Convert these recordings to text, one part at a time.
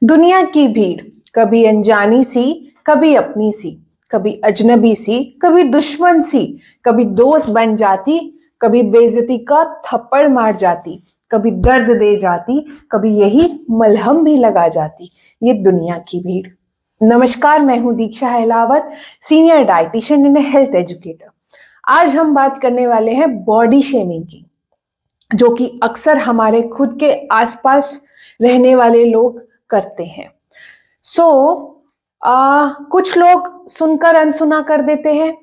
दुनिया की भीड़, कभी अनजानी सी, कभी अपनी सी, कभी अजनबी सी, कभी दुश्मन सी, कभी दोस्त बन जाती, कभी बेइज्जती का थप्पड़ मार जाती, कभी दर्द दे जाती, कभी यही मलहम भी लगा जाती। ये दुनिया की भीड़। नमस्कार, मैं हूं Diksha Ahlawat, senior dietitian and health educator. आज हम बात करने वाले हैं बॉडी शेमिंग की, जो कि अक्सर हमारे खुद के आसपास रहने वाले लोग करते हैं। कुछ लोग सुनकर अनसुना कर देते हैं,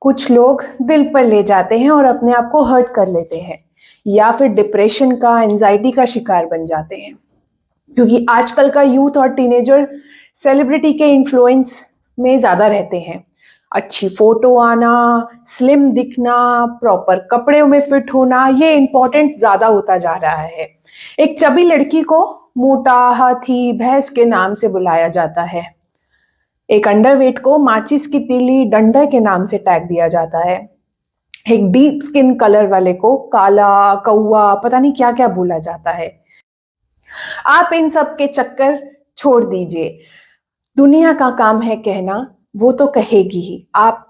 कुछ लोग दिल पर ले जाते हैं और अपने आप को हर्ट कर लेते हैं, या फिर डिप्रेशन का, एंजाइटी का शिकार बन जाते हैं। क्योंकि आजकल का यूथ और टीनेजर सेलिब्रिटी के इन्फ्लुएंस में ज्यादा रहते हैं। अच्छी फोटो आना, स्लिम दिखना, प्रॉपर कपड़े में फिट होना, ये इंपॉर्टेंट ज्यादा होता जा रहा है। एक चबी लड़की को मोटा, हाथी, भैंस के नाम से बुलाया जाता है। एक अंडरवेट को माचिस की तीली, डंडा के नाम से टैग दिया जाता है। एक डीप स्किन कलर वाले को काला, कौवा, पता नहीं क्या क्या बोला जाता है। आप इन सब के चक्कर छोड़ दीजिए। दुनिया का काम है कहना, वो तो कहेगी ही। आप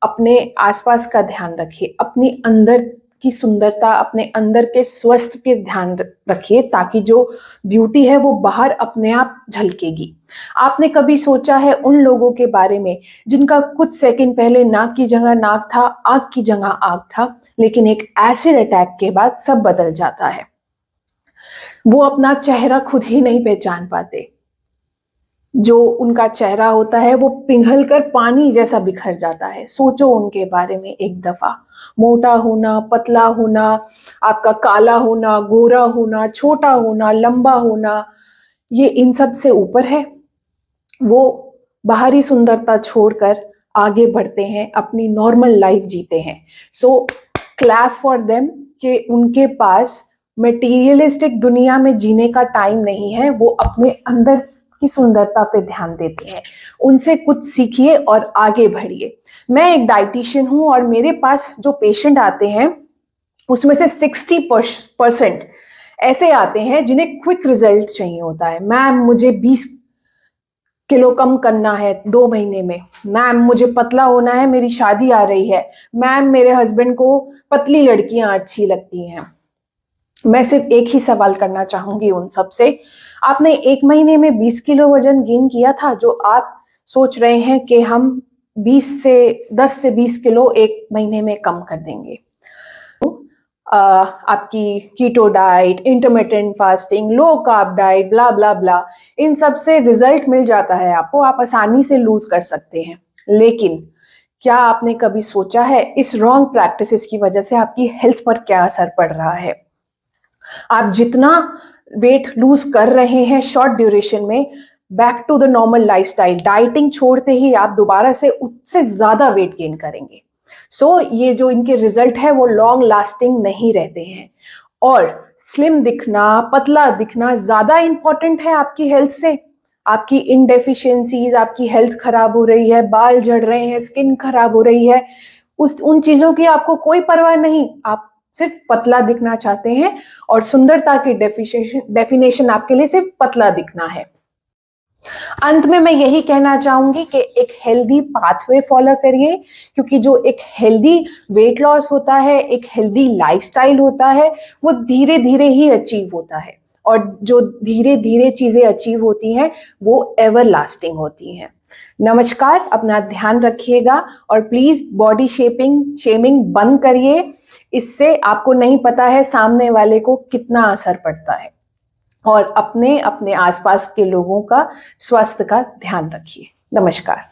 अपने आसपास का ध्यान रखिए, अपनी अंदर की सुंदरता, अपने अंदर के स्वस्थ पे ध्यान रखिए, ताकि जो ब्यूटी है वो बाहर अपने आप झलकेगी। आपने कभी सोचा है उन लोगों के बारे में जिनका कुछ सेकंड पहले नाक की जगह नाक था, आंख की जगह आंख था, लेकिन एक एसिड अटैक के बाद सब बदल जाता है। वो अपना चेहरा खुद ही नहीं पहचान पाते। जो उनका चेहरा होता है वो पिघल कर पानी जैसा बिखर जाता है। सोचो उनके बारे में एक दफा। मोटा होना, पतला होना, आपका काला होना, गोरा होना, छोटा होना, लंबा होना, ये इन सब से ऊपर है। वो बाहरी सुंदरता छोड़कर आगे बढ़ते हैं, अपनी नॉर्मल लाइफ जीते हैं। सो क्लैप फॉर देम कि उनके पास मटेरियलिस्टिक दुनिया में जीने का टाइम नहीं है। वो अपने अंदर की सुंदरता पे ध्यान देते हैं। उनसे कुछ सीखिए और आगे बढ़िए। मैं एक डाइटिशियन हूं और मेरे पास जो पेशेंट आते हैं उसमें से 60% ऐसे आते हैं जिन्हें क्विक रिजल्ट चाहिए होता है। मैम, मुझे 20 किलो कम करना है 2 महीने में। मैम, मुझे पतला होना है, मेरी शादी आ रही है। मैम, मेरे हस्बैंड को पतली लड़कियां अच्छी लगती हैं। मैं सिर्फ एक ही सवाल करना चाहूंगी उन सब से, आपने 1 महीने में 20 किलो वजन गेन किया था, जो आप सोच रहे हैं कि हम 10 से 20 किलो 1 महीने में कम कर देंगे? आपकी keto diet, intermittent fasting, low carb diet, blah blah blah, इन सब से रिजल्ट मिल जाता है आपको, आप आसानी से लूज कर सकते हैं। लेकिन क्या आपने कभी सोचा है इस रॉन्ग प्रैक्टिसेस की वजह से आपकी हेल्थ पर क्या असर पड़ रहा है? आप जितना वेट लूज कर रहे हैं शॉर्ट ड्यूरेशन में, back to the normal lifestyle, dieting छोड़ते ही आप दोबारा से उससे ज्यादा वेट गेन करेंगे। ये जो इनके रिजल्ट है वो लॉन्ग लास्टिंग नहीं रहते हैं। और स्लिम दिखना, पतला दिखना ज्यादा इंपॉर्टेंट है आपकी हेल्थ से। आपकी इनडेफिशिएंसीज, आपकी हेल्थ खराब हो रही है, बाल झड़ रहे हैं, स्किन खराब हो रही है, उन चीजों की आपको कोई परवाह नहीं। आप सिर्फ पतला दिखना चाहते हैं और सुंदरता की डेफिनेशन आपके लिए सिर्फ पतला दिखना है। अंत में मैं यही कहना चाहूंगी कि एक हेल्दी पाथवे फॉलो करिए, क्योंकि जो एक हेल्दी वेट लॉस होता है, एक हेल्दी लाइफस्टाइल होता है, वो धीरे धीरे ही अचीव होता है। और जो धीरे धीरे चीजें अचीव होती हैं वो एवर लास्टिंग होती हैं। नमस्कार, अपना ध्यान रखिएगा और प्लीज बॉडी शेमिंग बंद करिए। इससे आपको नहीं पता है सामने वाले को कितना असर पड़ता है। और अपने अपने आसपास के लोगों का स्वास्थ्य का ध्यान रखिए। नमस्कार।